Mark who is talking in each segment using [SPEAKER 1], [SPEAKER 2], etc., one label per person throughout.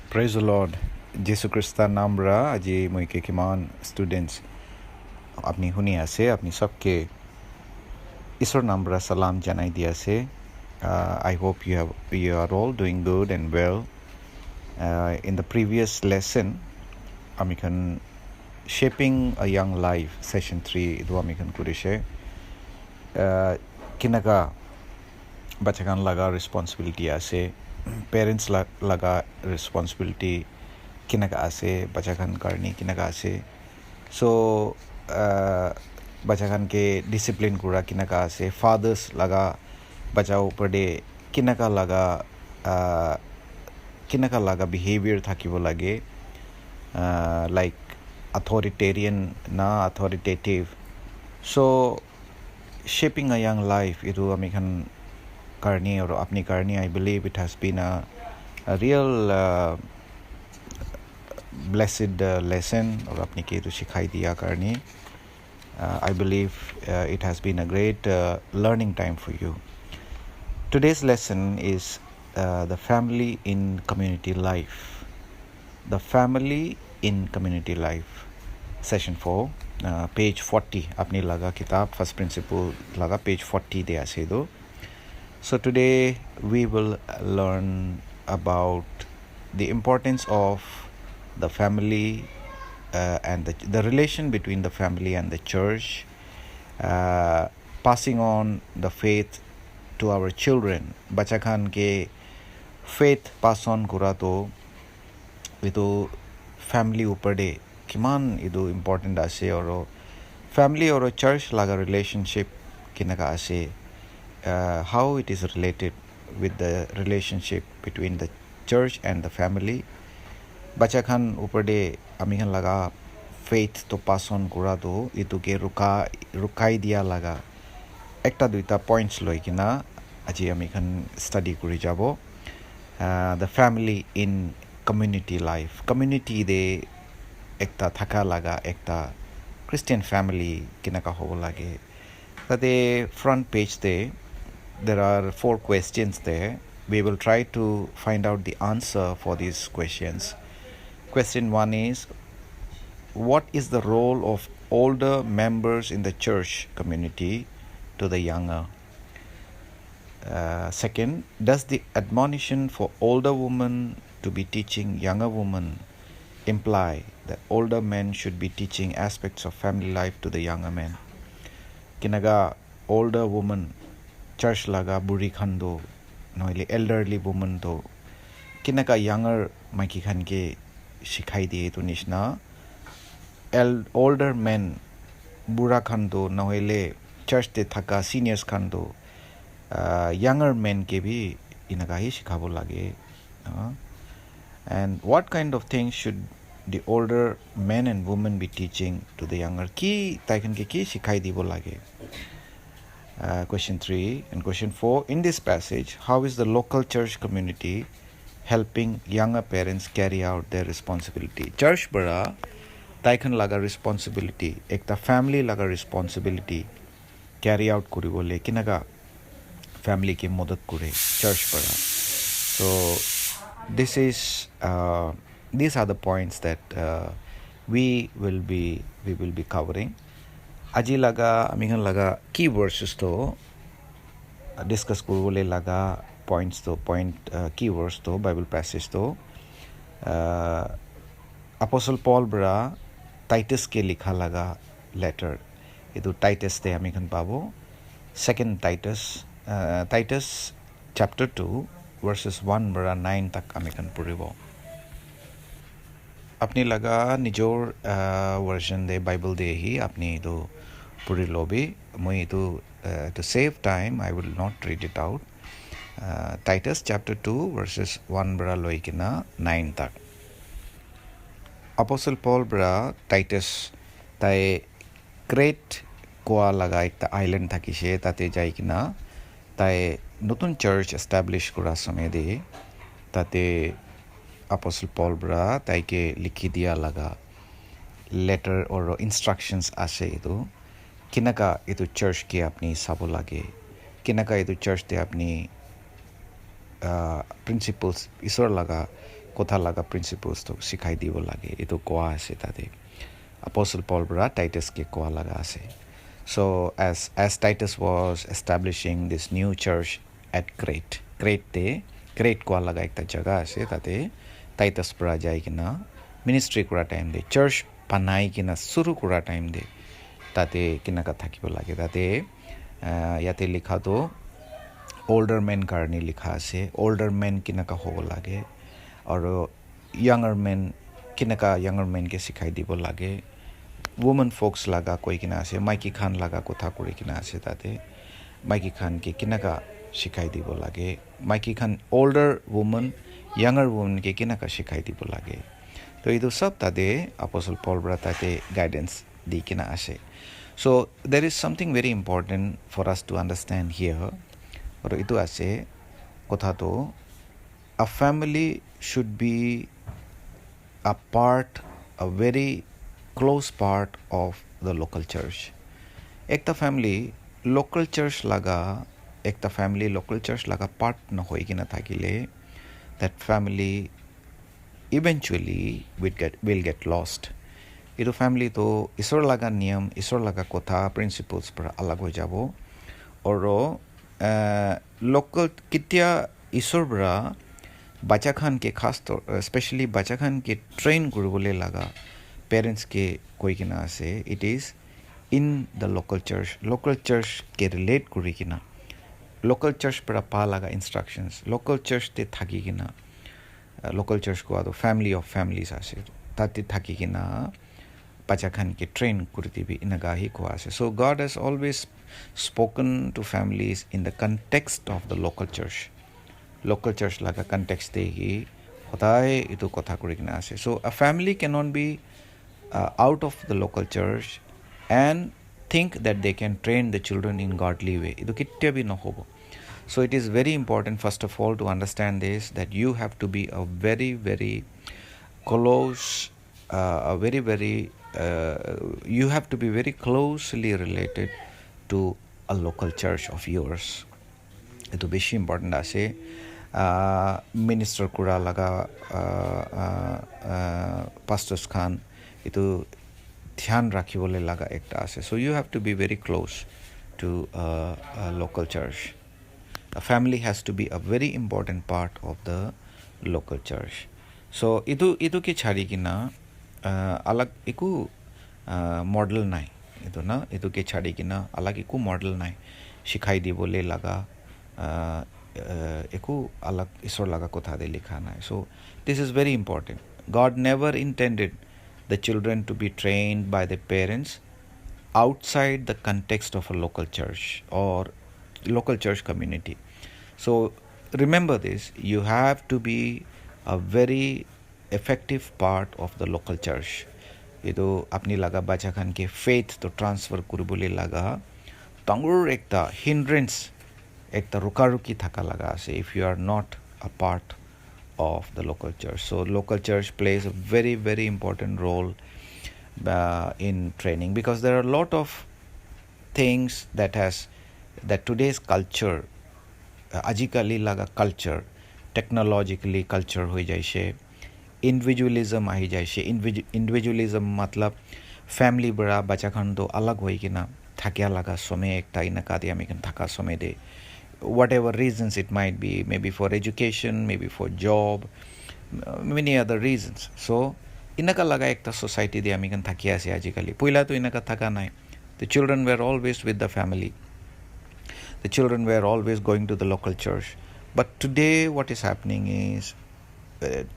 [SPEAKER 1] Praise the Lord. Jesus Christa namra aji moi ke kiman students apni huni ase apni sabke isor namra salam janai dia ase. I hope you are all doing good and well. In the previous lesson amikan shaping a young life session 3 idu amikan kurishe kinaga bachakan laga responsibility ase parents laga responsibility kinaga ase bachakan karni kinaga ase so bachakan ke discipline kura kinaga ase fathers laga bachao pade kinaga laga behavior thakibo lage like authoritarian na authoritative so shaping a young life idu amikan karni or apni karni I believe it has been a real blessed lesson or apni ke to sikhai diya karni I believe it has been a great learning time for you. Today's lesson is the family in community life. The family in community life, session 4, page 40 apni laga kitab first principle laga page 40 de ase do. So today we will learn about the importance of the family and the relation between the family and the church, passing on the faith to our children. Bachakan ke faith pass on kura to idu family upade kiman idu important ase or family or church laga relationship kinaga ase. How it is related with the relationship between the church and the family. Bachakan upade amikan laga faith to pass on kura do itu ke rukai dia laga ekta duita points loi kina aji amikan study kuri jabo. The family in community life. Community de ekta thaka laga ekta Christian family kinaka hobo lage. The front page there are 4 questions there. We will try to find out the answer for these questions. Question 1 is, what is the role of older members in the church community to the younger? Second, does the admonition for older women to be teaching younger women imply that older men should be teaching aspects of family life to the younger men? Kinaga older woman church laga buri khando noile elderly woman to kinaga younger maiki khan ke sikhai diye to nishna older men bura khando noile church te thaka seniors khando younger men ke bhi inaga hi sikhabo lage. And what kind of things should the older men and women be teaching to the younger? Ki taikan ke ki sikhai dibo lage. Question 3 and question 4. In this passage, how is the local church community helping younger parents carry out their responsibility? Church bara taikan laga responsibility, ekta family laga responsibility carry out kuri bole kinaga family ke madad kure church bara. So these are the points that we will be covering. Aji laga amikan laga key verses to discuss kurule laga points to key verse to Bible passage to Apostle Paul bra Titus ke likha laga letter idu Titus te amikan pabo. Second Titus chapter 2 verses 1 bra 9 tak amikan puribo. अपनी लगा निजोर version de Bible de hi apni to puri lobby moi to save time I will not read it out. Titus chapter 2 verses 1 bra loikina 9 tak. Apostle Paul bra Titus tai Crete koa laga ekta island thakise tate jaikina tai notun church establish kura samay de tate Apostle Paul bra taike likhi dia laga letter or instructions ase idu kinaka itu church ke apni sabo lage kinaka itu church te apni principles isor laga কথা লাগা principles তো শিখাই দিব লাগে এটো কোৱা আছে তাতে Apostle Paul bra Titus ke koa laga ase so as Titus was establishing this new church at Crete koa laga ekta jaga ase tate Titus bra jai kina ministry kura time de church panai kina suru kura time de tate kina ka thakibo lage tate yate likha to older men karni likha ase older men kina ka hobo lage aru younger men kinaka younger men ke sikhai dibo lage women folks laga koi kina ase maiki khan laga kotha kuri kina ase tate maiki khan ke kinaka sikhai dibo lage maiki khan older woman younger woman ke kinaka sikhai dibo lage to idu sab tade Apostle Paul bra tate guidance di kina ase so there is something very important for us to understand here or itu ase kotha to a family should be a very close part of the local church ekta family local church laga part na hoi kina thakile that family eventually will get lost itu family to isor laga niyam isor laga kotha principles para alag hoi jabo oro local kitya isor bra bacha khan ke khas to especially bacha khan ke train kuribole laga parents ke koi kina ase it is in the local church ke relate kuri kina local church para pa laga instructions local church te thaki kina local church ko ado family of families ase tate thaki kina bacha khan ke train kuri dibi inaga hi ko ase so God has always spoken to families in the context of the local church laga context de hi hodai itu kotha kuri kina ase so a family cannot be out of the local church and think that they can train the children in godly way idu kitte bhi no hobo so it is very important first of all to understand this that you have to be a very very close you have to be very closely related to a local church of yours itu beshi important ase minister kura laga pastors khan itu dhyan rakhibole laga ekta ase so you have to be very close to a local church a family has to be a very important part of the local church so itu ke chhari kina alag iku model nai itu ke chhari kina alag iku model nai shikhai dibole laga eku alag isor laga kotha de likha nai so this is very important God never intended the children to be trained by the parents outside the context of a local church or local church community so remember this you have to be a very effective part of the local church edo apni laga bacha khan ke faith to transfer kuribole laga tangur ekta hindrance ekta rukaruki thaka laga ase if you are not a part of the local church so local church plays a very very important role in training because there are a lot of things that today's culture ajikali laga culture technologically culture hoi jaise individualism ahi jaise individualism matlab family bra bacha khan to alag hoi kina thakya laga some ekta inaka dia mekan thaka some de whatever reasons it might be maybe for education maybe for job many other reasons so inaka laga ekta society de amikan thakia ase ajikali poila to inaka thaka nai the children were always with the family the children were always going to the local church but today what is happening is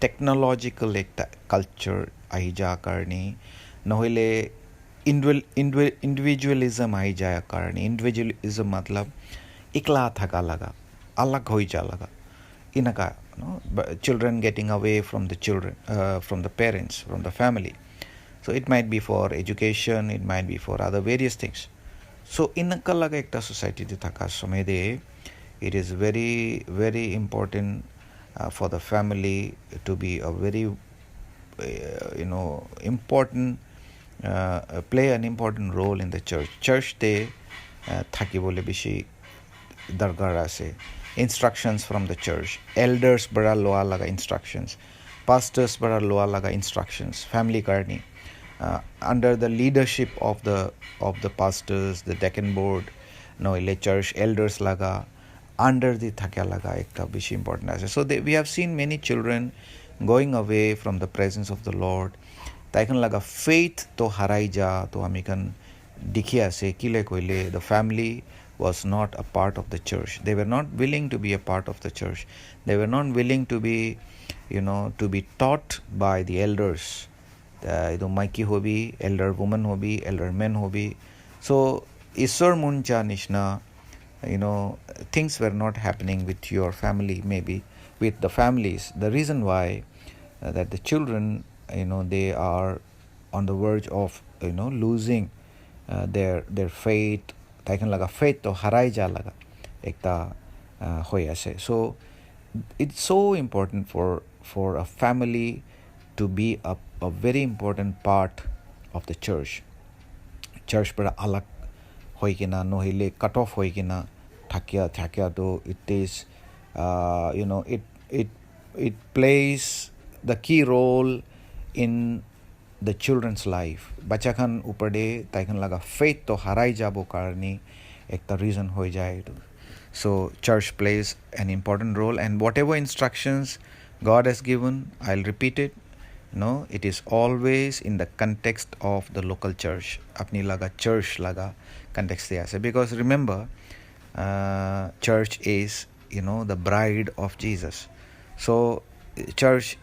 [SPEAKER 1] technological ekta culture ahija karni nohile individualism ahija karni individualism matlab ikla thaka laga alag hoi ja laga inaka children getting away from the parents from the family so it might be for education it might be for other various things so inaka laga ekta society de thaka samay de it is very very important for the family to be a very important play an important role in the church de thakibole beshi dargar ase instructions from the church elders bara loa laga instructions pastors bara loa laga instructions family karni under the leadership of the pastors the deacon board no ile church elders laga under the thakya laga ekta bishi important ase so we have seen many children going away from the presence of the Lord taikan laga faith to harai ja to amikan dikhi ase kile koile the family was not a part of the church they were not willing to be a part of the church they were not willing to be to be taught by the elders idu maiki hobi elder woman hobi elder men hobi so isor muncha nishna things were not happening with your family maybe with the families the reason why that the children they are on the verge of losing their faith taikan laga faith to harai ja laga ekta hoy ase so it's so important for a family to be a very important part of the church para alag hoikina nohile cut off hoikina thakya to it is it plays the key role in the children's life bacha khan upade taikan laga faith to harai jabo karni ekta reason hoi jai so church plays an important role and whatever instructions God has given I'll repeat it it is always in the context of the local church apni laga church laga context they ase because remember church is the bride of Jesus so church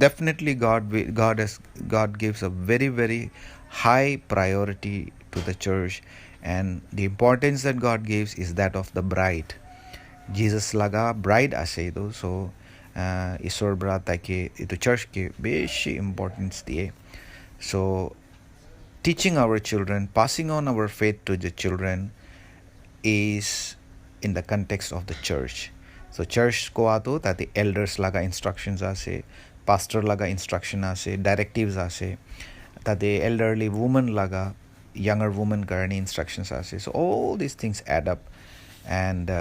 [SPEAKER 1] definitely God gives a very very high priority to the church and the importance that God gives is that of the bride Jesus laga bride ase do so isor bra take itu church ke beshi importance diye so teaching our children passing on our faith to the children is in the context of the church so church ko ato that the elders laga instructions ase pastor laga instruction ase directives ase that the elderly woman laga younger woman karani instructions ase so all these things add up and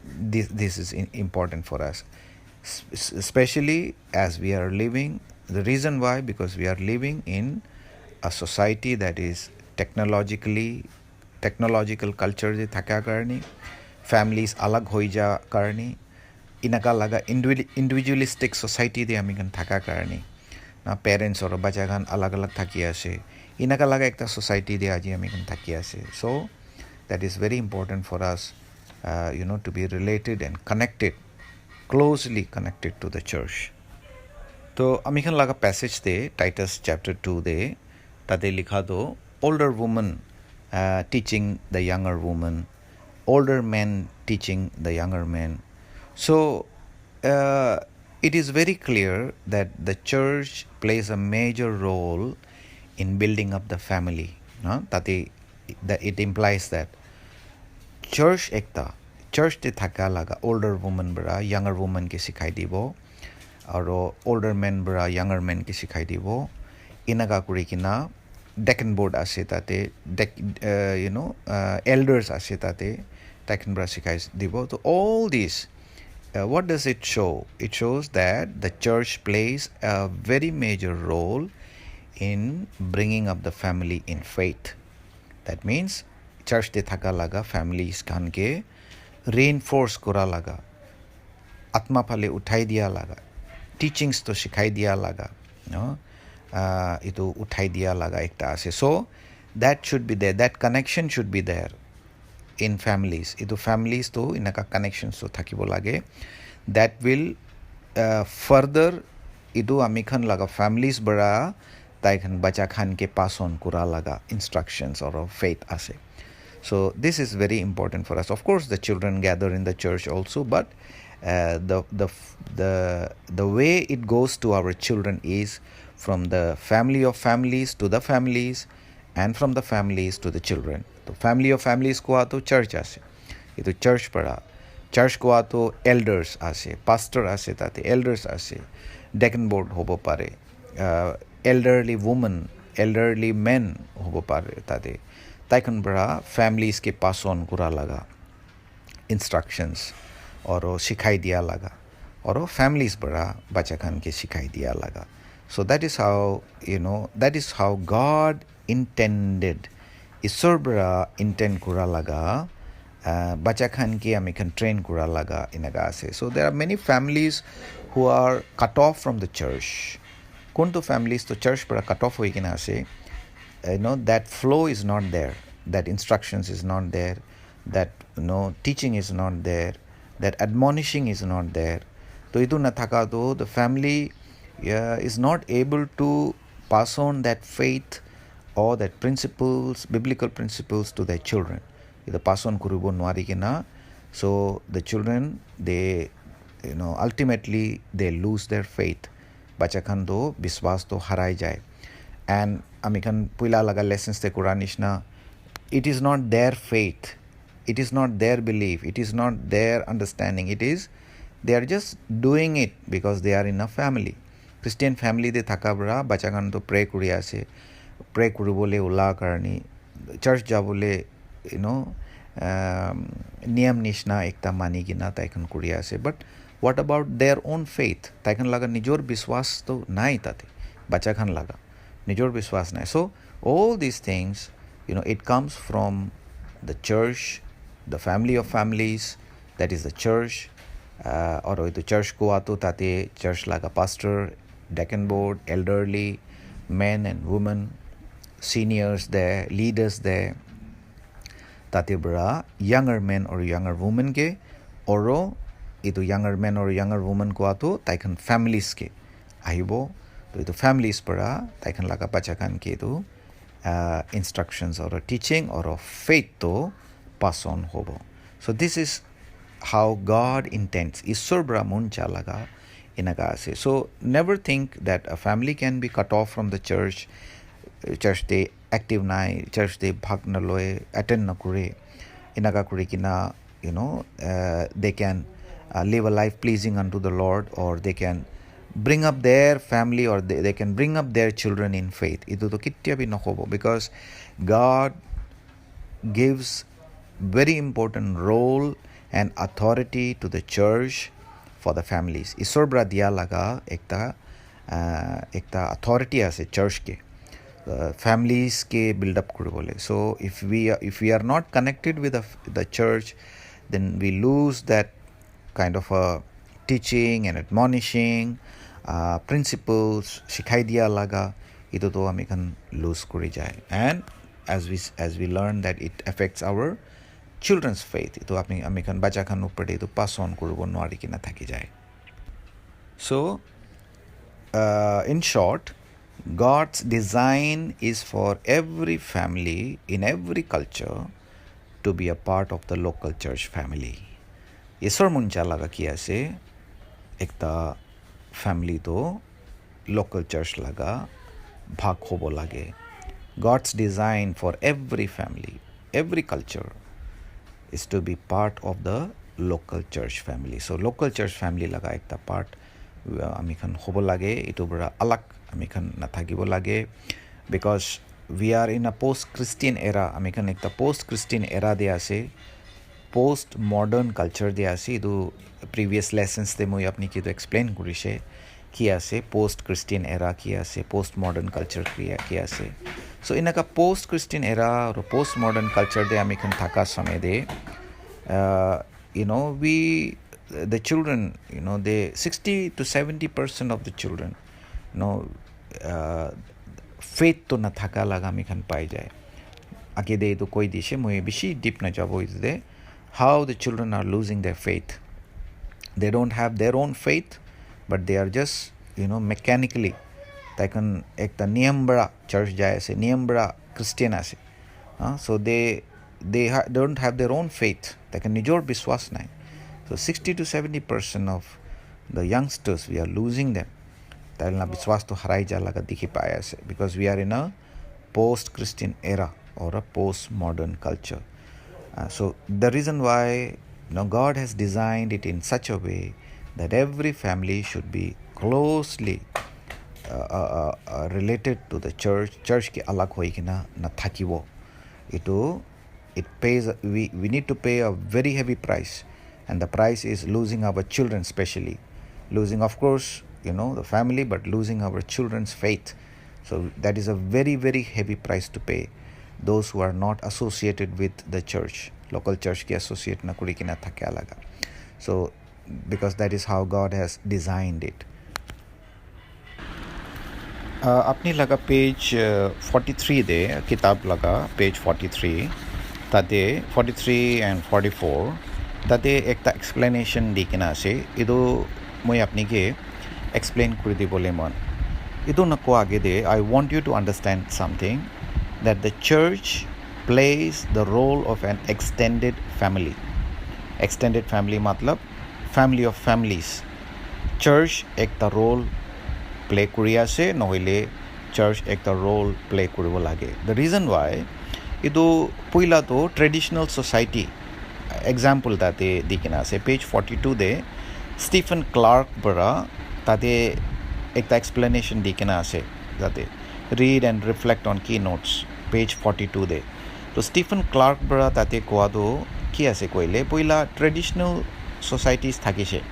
[SPEAKER 1] this is important for us especially as we are living the reason why because we are living in a society that is technological culture je thakya karni families alag hoi ja karni inaka laga individualistic society de amikan thaka karni na parents or bacha khan alag thaki ase inaka laga ekta society de aji amikan thaki ase so that is very important for us to be related and closely connected to the church to amikan laga passage de Titus chapter 2 de tade likha do older woman teaching the younger woman older men teaching the younger men so it is very clear that the church plays a major role in building up the family that it implies that church te thaka laga older woman bra younger woman ke sikhai dibo aro older men bra younger men ke sikhai dibo inaga kuri kina deacon board ase tate elders ase tate deacon bra sikhai dibo so all these what does it show it shows that the church plays a very major role in bringing up the family in faith that means church te thaka laga families khan ke reinforce kora laga atma phale uthai dia laga teachings to sikhai dia laga itu uthai dia laga ekta ase so that should be there that connection should be there in families itu families to inaka connections to thakibo lage that will further itu amikhan laga families bara taikhan bacha khan ke pass on kura laga instructions or faith ase so this is very important for us of course the children gather in the church also but the way it goes to our children is from the family of families to the families and from the families to the children the family of families ko ato church ase itu church para church ko ato elders ase pastor ase tate elders ase deacon board hobo pare elderly woman elderly men hobo pare tate taikon para families ke pass on kura laga instructions or sikhai dia laga or families bara bacha khan ke sikhai dia laga. So that is how, that is how God intended. Isor bara intend kura laga bacha khan ke ami khan train kura laga inaga ase. So there are many families who are cut off from the church. Kuntu families to church bara cut off hoi kina ase. That flow is not there, that instructions is not there, that teaching is not there, that admonishing is not there. So itu na thaka to the family is not able to pass on that faith or that principles, biblical principles to their children. Ito pass on kurubo nwari kina. So the children, they ultimately they lose their faith. Bacha khan to biswas to harai jai. And amikan puila laga lessons te Quranishna, it is not their faith, it is not their belief, it is not their understanding, it is they are just doing it because they are in a family. Christian family de thakabra bachakan to pray kuri ase, pray kuribole ula karani, church jabole niyam nishna ekta mani gina taikan kuri ase. But what about their own faith? Taikan laga nijor biswas to nai tate bachakan laga nijor biswas nai. So all these things, it comes from the church, the family of families, that is the church. Or the church ko ato tate church laga pastor, deacon board, elderly, men and women, seniors there, leaders there. Tate bra younger men or younger women ke, oro itu younger men or younger women ko ato taikan families ke ahibo. To itu families para taikan laga bachakan ke tu instructions or a teaching or a faith to pass on hobo. So this is how God intends. Isor bra muncha laga inaga ase. So never think that a family can be cut off from the church. Church they active nai, church they bhag na loe, attend na kure, inaga kure kina, they can live a life pleasing unto the Lord, or they can bring up their family, or they can bring up their children in faith. Itu to kitya bi nahobo, because God gives very important role and authority to the church for the families. Isor bra dia laga ekta authority ase church ke families ke build up kuru bole. So if we are not connected with the church, then we lose that kind of a teaching and admonishing principles shikhai dia laga. Ito to ami kan lose kuri jai. And as we learn that it affects our children's faith, ito ami kan bacha kan upar ito pass on kurubo nwari kina thaki jai. So in short, God's design is for every family in every culture to be a part of the local church family. Isor muncha laga kiya se ekta family to local church laga bhag hobo lage. God's design for every family, every culture, is to be part of the local church family. So local church family laga ekta part ami khan hobo lage, ito bra alak ami khan nathakibo lage, because we are in a post-Christian era. Ami khan ekta post-Christian era de ase, post-modern culture de ase. Idu previous lessons te moi apni ki to explain kurishe ki ase post-Christian era ki ase, post-modern culture ki ase. So in a post-Christian era or post-modern culture de ami khan thaka samay de the children, they 60 to 70% of the children, faith to na thaka laga ami khan pai jai. Ake de to koi dishe moi bishi deep na jabo is de how the children are losing their faith. They don't have their own faith, but they are just mechanically taikan ekta niyambra church jai ase, niyambra Christian ase. So they don't have their own faith. Taikan nijor biswas nai. So 60 to 70% of the youngsters, we are losing them. Tailna biswas to harai ja laga dikhi paya ase, because we are in a post-Christian era or a post-modern culture. So the reason why God has designed it in such a way that every family should be closely related to the church ki alag hoi kina na thakibo. It pays, we need to pay a very heavy price, and the price is losing our children especially. losing, of course, the family, but losing our children's faith. So that is a very, very heavy price to pay. Those who are not associated with the church, local church ki associate na kuri kina thake alaga. So because that is how God has designed it. अपनी लगा page 43 दे किताब लगा page 43 ताते 43 and 44 ताते एक ता explanation दी किना से इदो मैं अपनी के explain कर दी बोले मन इदो नको आगे दे I want you to understand something, that the church plays the role of an extended family. Extended family मतलब family of families. Church एक ता role play kuri ase nohile church ekta role play koribo lage. The reason why idu puila to traditional society example tate dikina ase page 42 de Stephen Clark bara tate ekta explanation dikina ase tate read and reflect on keynotes page 42 de. So Stephen Clark bara tate koado ki ase koile puila traditional societies thakise.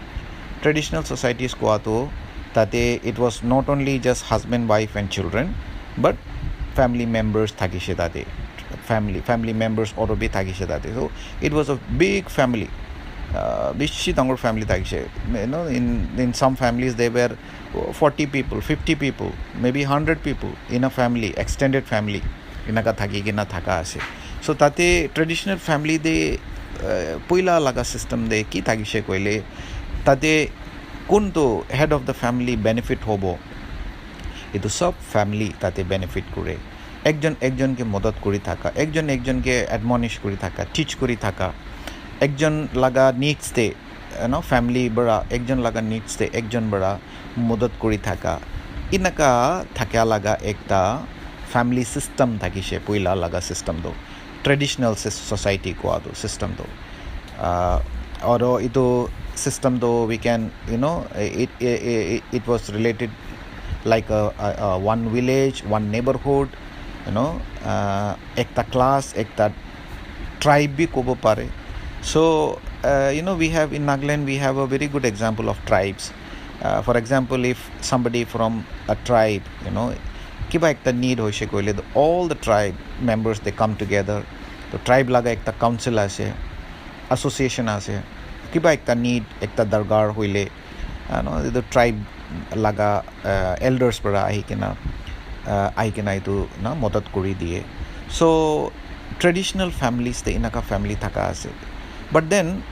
[SPEAKER 1] Traditional societies koado that it was not only just husband, wife and children, but family members thakishe tate family members orobi thakishe tate. So it was a big family, bishi dangor family thakishe. In some families there were 40 people, 50 people, maybe 100 people in a family, extended family inaka thaki kina thaka ase. So tate traditional family de puila laga system de ki thakishe koile tate কোনটো head of the family benefit hobo etu sob family tate benefit kore ekjon ke modad kori thaka ekjon ke admonish kori thaka teach kori thaka ekjon laga needs te family bara ekjon laga needs te ekjon bara modad kori thaka inaka thakya laga ekta family system thakise poila laga system do traditional society ko ado system do oro itu system though we can it was related like a one village, one neighborhood, ekta class, ekta tribe bhi kobo pare. So we have in Nagaland we have a very good example of tribes. For example, if somebody from a tribe kiba ekta need hoise koile all the tribe members they come together. So tribe laga ekta council ase, association ase, kiba ekta need ekta dargar hoile the tribe laga elders para ahikena itu na modad kori diye. So traditional families te inaka family thaka ase, but then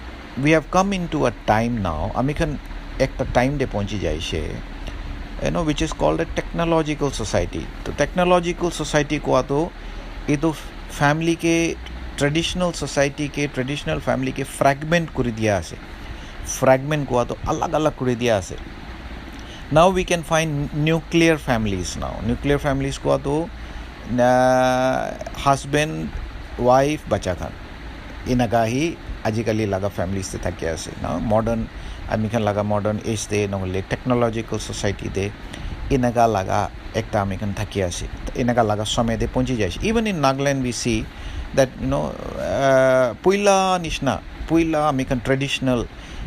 [SPEAKER 1] we have come into a time now amikhan ekta time de pahunchi jaise which is called a technological society. To technological society ko ato etu family ke traditional society ke traditional family ke fragment kuri diya ase. Fragment ko ato alag kuri diya ase. Now we can find nuclear families now. Nuclear families ko ato husband, wife, bacha khan inaga hi ajikali laga families te thake ase. Now modern amikhan laga modern age de nohole technological society de inaga laga ekta amikhan thake ase. Inaga laga samay de pahunchi jai. Even in Nagaland we see that puila nishna puila amikhan traditional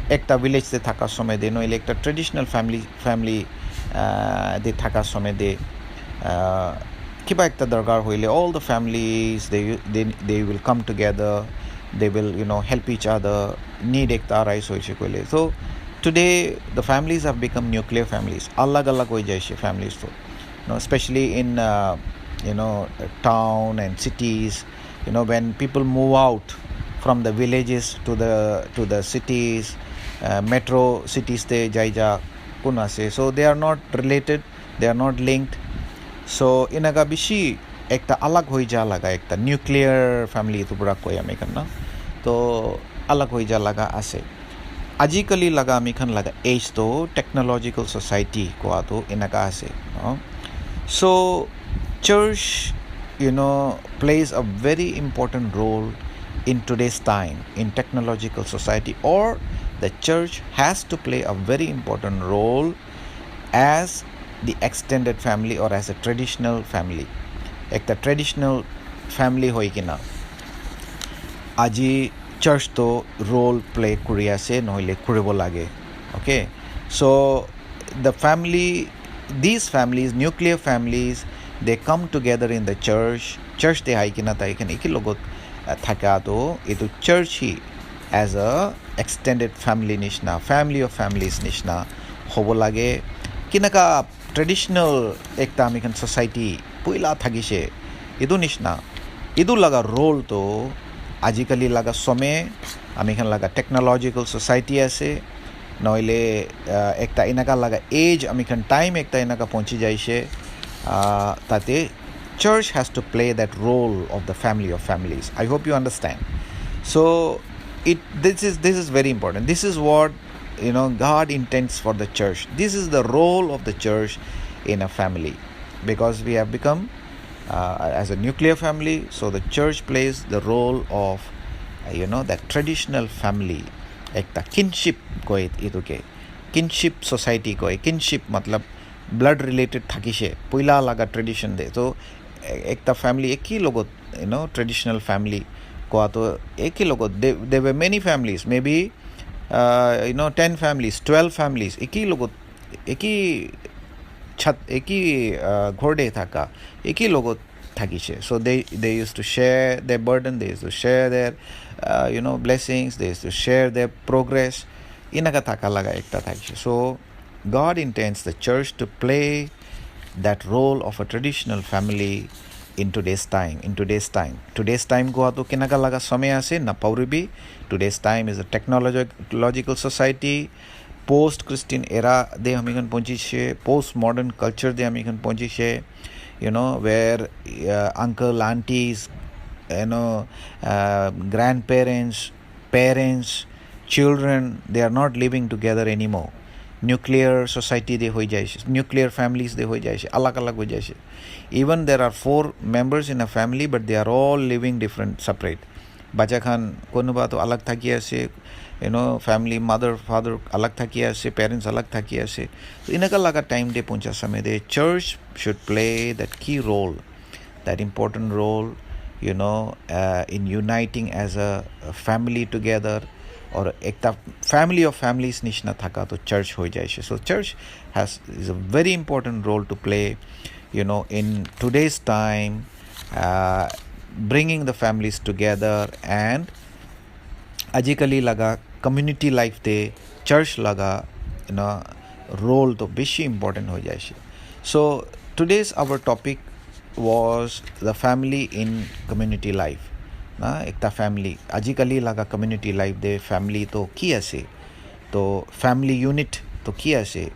[SPEAKER 1] ekta village de thaka samay de no ekta traditional family de thaka samay de kiba ekta dargar hoile all the families they will come together, they will help each other, need ekta rise hoise koile. So today the families have become nuclear families, alag hoi jaise families to especially in town and cities. When people move out from the villages to the cities, metro cities te jaija kuna se, so they are not related, they are not linked. So inaga bishi ekta alag hoi ja laga ekta nuclear family tu pura koi amikhan na to alag hoi ja laga ase. Ajikali laga amikhan laga age to technological society ko ato inaga ase. So church plays a very important role in today's time in technological society, or the church has to play a very important role as the extended family or as a traditional family. Ekta traditional family hoikina aji church to role play kuri ase nohile kuribo lage. Okay, So the family, these families, nuclear families, they come together in the church. Church they haikina taikan ikilogot thakato itu church hi as a extended family nishna, family of families nishna hobo lage. Kinaka traditional ekta amikan society puila thagise idu nishna idu laga role to আজিকালি laga some amikan laga technological society ase নহলে একটা এনেকা লাগা age amikan time একটা এনেকা পৌঁছি যাইছে তাতে church has to play that role of the family of families. I hope you understand. So this is very important. This is what God intends for the church. This is the role of the church in a family, because we have become as a nuclear family. So the church plays the role of that traditional family. একটা kinship কয় ইটোকে kinship society কয় kinship मतलब blood related থাকিছে পইলা লাগা tradition দে তো একটা family একই লগত traditional family কোয়া তো একই লগত there were many families, maybe 10 families, 12 families একই লগত একই ছাত একই ঘৰতে থাকা একই লগত থাকিছে. So they used to share their burden, they used to share their blessings, they used to share their progress. Inaka thaka laga ekta থাকিছে. So God intends the church to play that role of a traditional family in today's time. Today's time ko ato kinaka laga samay ase na pauribi. Today's time is a technological society. Post Christian era de amikan ponchiche, post modern culture de amikan ponchiche, where uncle, aunties, grandparents, parents, children, they are not living together anymore. Nuclear society de hoi jaise, nuclear families de hoi jaise, alag hoi jaise. Even there are 4 members in a family, but they are all living different, separate. Bacha khan kono ba to alag thaki ase, family, mother, father alag thaki ase, parents alag thaki ase. So inaka laga time de puncha samay de church should play that key role, that important role, in uniting as a family together, or ekta family of families nishna thaka to church hoi jaise. So church is a very important role to play in today's time, bringing the families together. And ajikali laga community life de church laga role to beshi important hoi jaise. So today's our topic was the family in community life. Na ekta family ajikali laga community life de family to ki ase, to family unit to ki ase,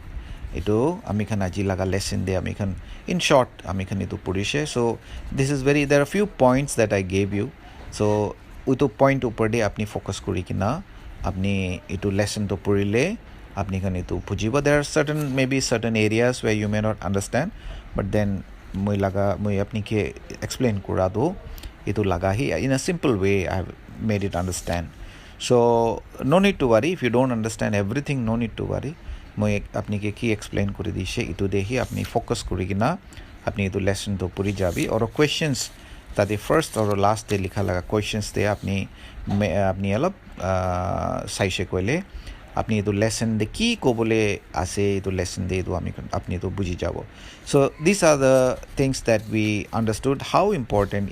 [SPEAKER 1] eto amikhan aji laga lesson de amikhan in short amikhan etu purishe. So this is there are a few points that I gave you. So uto point upor de apni focus kori kina apni etu lesson to purile apni khan etu bujibo. There are certain areas where you may not understand, but then moi apni ke explain kura do itu laga hi in a simple way. I have made it understand. So no need to worry if you don't understand everything. No need to worry. Moi apni ke ki explain kori dishe itu dehi apni focus kori kina apni itu lesson to puri jabi. Or questions tade first or last de likha laga questions de apni alop saishe koile apni itu lesson de ki ko bole ase itu lesson de itu apni to buji jabo. So these are the things that we understood. How important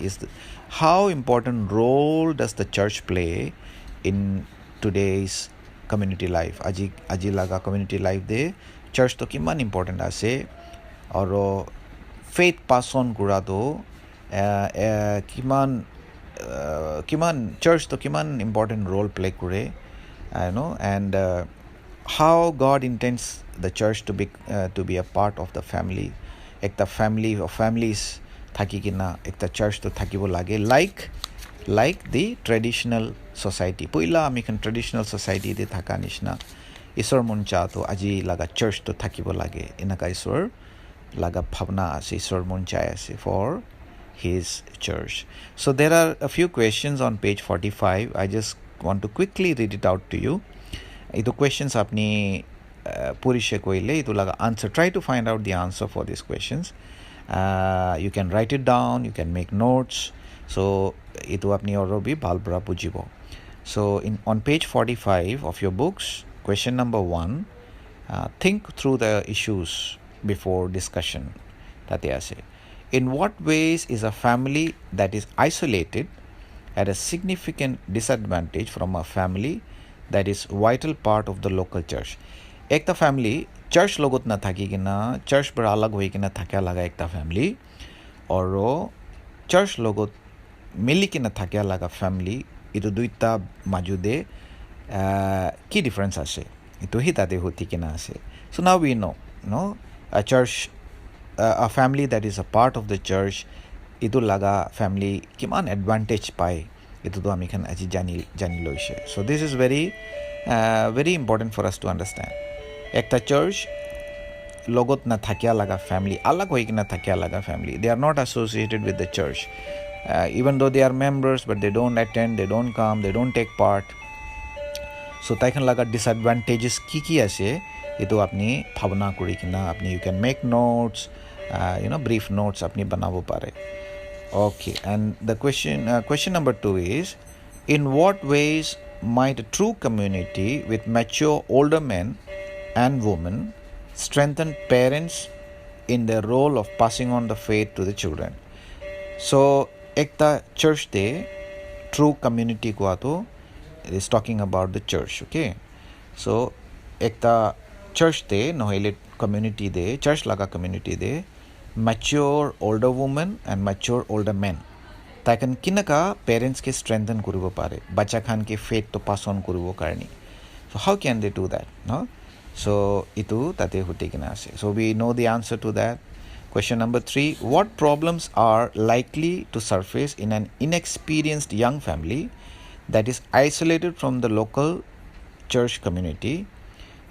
[SPEAKER 1] role does the church play in today's community life? Aji laga community life de church to kiman important ase, aro faith pass on kura to kiman church to kiman important role play kure, and how God intends the church to be a part of the family. Ekta family of families thaki kina ekta church to thakibo lage, like the traditional society. Poila amikhan traditional society de thaka nishna isor mon cha to aji laga church to thakibo lage. Inaka isor laga bhavna ase, isor mon cha ase for his church. So there are a few questions on page 45. I just want to quickly read it out to you. Itu questions apni purishe koile itu laga answer. Try to find out the answer for these questions. You can write it down, you can make notes. So itu apni oro bhi balbra bujibo. So on page 45 of your books, question number 1, think through the issues before discussion tate ase in what ways is a family that is isolated at a significant disadvantage from a family that is vital part of the local church ekta family church logot na thaki kina church bar alag hoi kina thakya laga ekta family oro church logot mili kina thakya laga family itu duita majude key difference ase itu hi tate hoti kina ase so now we know no a church a family that is a part of the church itu laga family kiman advantage pai itu to ami khan aji jani loise so this is very important for us to understand ekta church logot na thakya laga family alag hoi kina thakya laga family they are not associated with the church even though they are members but they don't attend they don't come they don't take part so taikhan laga disadvantages ki ase itu apni bhavna kori kina apni you can make notes brief notes apni banabo pare okay and the question number 2 is in what ways might a true community with mature older men and women strengthen parents in their role of passing on the faith to the children so ekta church de true community ko ato it is talking about the church okay so ekta church de nohile community de church laga community de mature older women and mature older men taken kinaka parents ke strengthen koribo pare bacha khan ke faith to pass on koribo karni so how can they do that no so itu tate hote kina ase so we know the answer to that question number 3 what problems are likely to surface in an inexperienced young family that is isolated from the local church community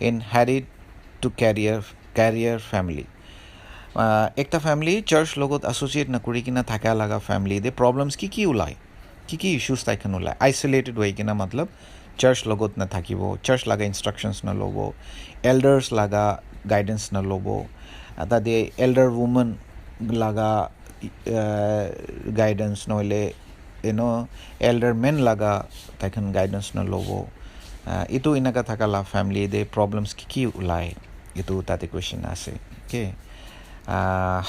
[SPEAKER 1] in headed to career family ekta family church logot associate na kuri kina thaka laga family de problems ki ulai ki issues taikan ulai isolated hoi kina matlab church logot na thakibo church laga instructions na lobo elders laga guidance na lobo ata de elder woman laga guidance noile elder men laga taikan guidance na lobo itu inaka thakala family de problems ki ulai itu tate question ase okay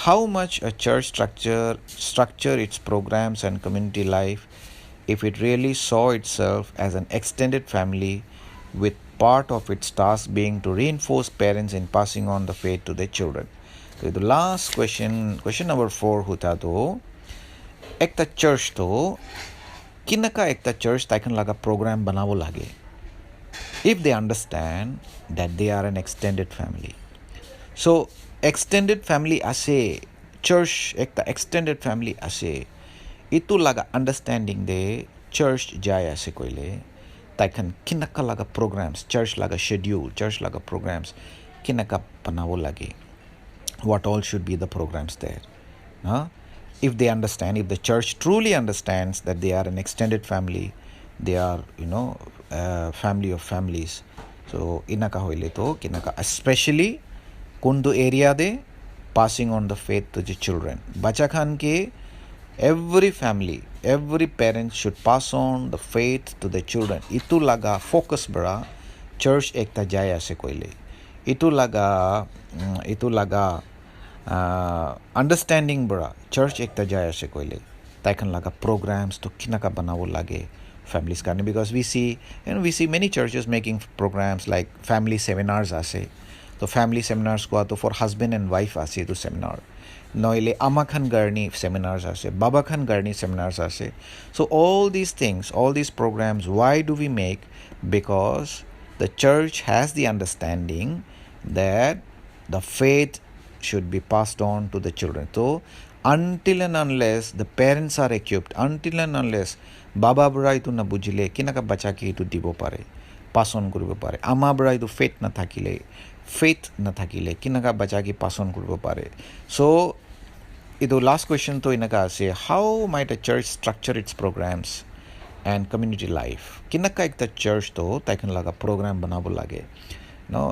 [SPEAKER 1] how much a church structure its programs and community life if it really saw itself as an extended family with part of its task being to reinforce parents in passing on the faith to their children so the last question number 4 huta to ekta church to kinaka ekta church taikan laga program banabo lage if they understand that they are an extended family so extended family ase church ekta extended family ase itu laga understanding de church jai ase koile taikan kinaka laga programs church laga schedule church laga programs kinaka banabo lage what all should be the programs there if they understand if the church truly understands that they are an extended family they are family of families so inaka hoile to kinaka especially kundu area de passing on the faith to the children bacha khan ke every family every parent should pass on the faith to the children itu laga focus bra church ekta jaya ase koile itu laga understanding bra church ekta jaya ase koile taikan laga programs to kinaka banabo lage families karne because we see many churches making programs like family seminars ase so family seminars ko to for husband and wife ase to seminar noile ama khan garni seminars ase baba khan garni seminars ase so all these things all these programs why do we make because the church has the understanding that the faith should be passed on to the children so until and unless the parents are equipped until and unless baba bra itu na bujile kinaka bacha ki itu dibo pare pass on koribo pare ama bra itu faith na thakile kinaka bacha ki pass on koribo pare so idu last question to inaka ase how might a church structure its programs and community life kinaka ekta church to taikan laga program banabo lage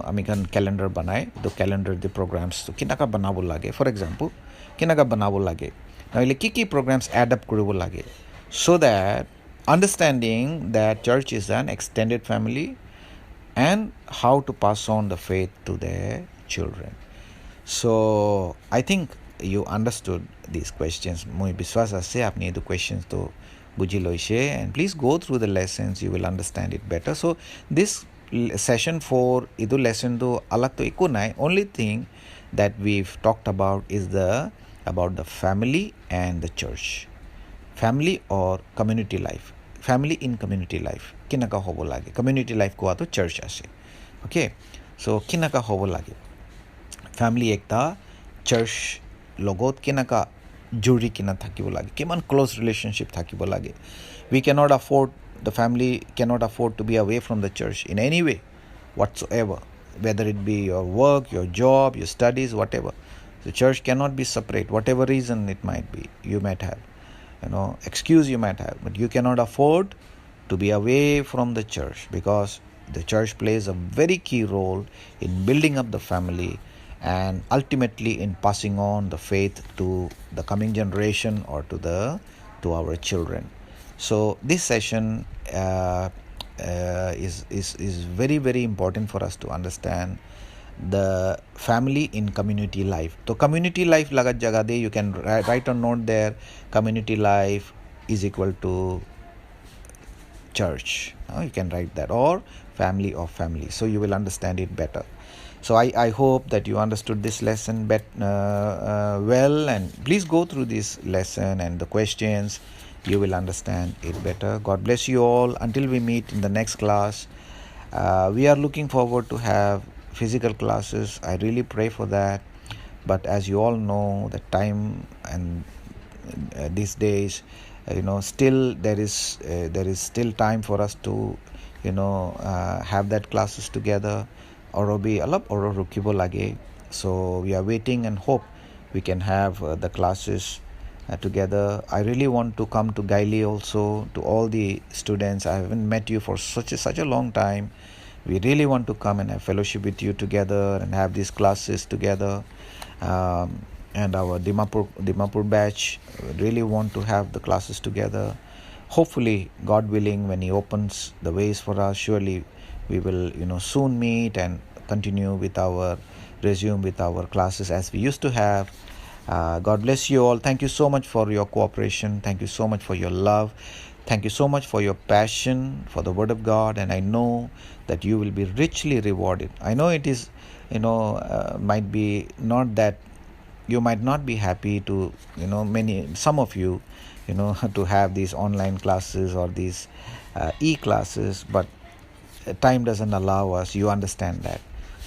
[SPEAKER 1] ami kan calendar banai the calendar the programs to kinaka banabo lage for example kinaka banabo lage naile ki programs add up koribo lage so that understanding that church is an extended family and how to pass on the faith to their children. So I think you understood these questions. Moi biswas ase apni edu questions to buji loise, and please go through the lessons, you will understand it better. So this session 4 idu lesson to alag to iku nai. Only thing that we've talked about is about the family and the church. Family or community life. Family in community life. Kinaka hobo lage. Community life ko ato church ase. Okay. So kinaka hobo lage. Family ekta church logot kinaka juri kina thakibo lage. Kiman close relationship thakibo lage. The family cannot afford to be away from the church in any way whatsoever, whether it be your work, your job, your studies, whatever. The church cannot be separate, whatever reason it might be. You might have, excuse you might have, but you cannot afford to be away from the church, because the church plays a very key role in building up the family and ultimately in passing on the faith to the coming generation or to our children. So this session is very, very important for us to understand the family in community life. So community life lagat jaga de, you can write a note there. Community life is equal to church. You can write that, or family of family. So you will understand it better. So I hope that you understood this lesson well, and please go through this lesson and the questions. You will understand it better. God bless you all. Until we meet in the next class, we are looking forward to have physical classes. I really pray for that. But as you all know, the time and these days, still there is still time for us to, have that classes together. So we are waiting and hope we can have the classes together. I really want to come to Gaili also, to all the students. I haven't met you for such a long time. We really want to come and have fellowship with you together and have these classes together. And our Dimapur batch really want to have the classes together. Hopefully, God willing, when He opens the ways for us, surely we will, soon meet and resume with our classes as we used to have. God bless you all. Thank you so much for your cooperation. Thank you so much for your love. Thank you so much for your passion for the Word of God. And I know that you will be richly rewarded. I know it is, might be not that you might not be happy to, some of you, to have these online classes or these e-classes, but time doesn't allow us. You understand that.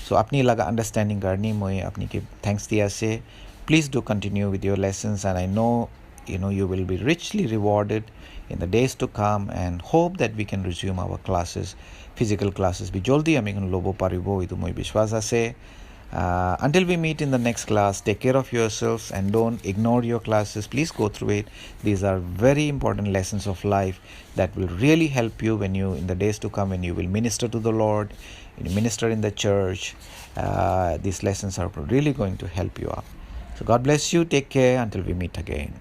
[SPEAKER 1] So apni laga understanding garni moi apni ke thanks diya se. Please do continue with your lessons, and I know you will be richly rewarded in the days to come, and hope that we can resume our classes, physical classes. Bi joldi ami kan lobo paribo itu moi bishwas ase. Until we meet in the next class, take care of yourselves and don't ignore your classes. Please go through it. These are very important lessons of life that will really help you in the days to come, when you will minister to the Lord, minister in the church. These lessons are really going to help you out. So God bless you. Take care until we meet again.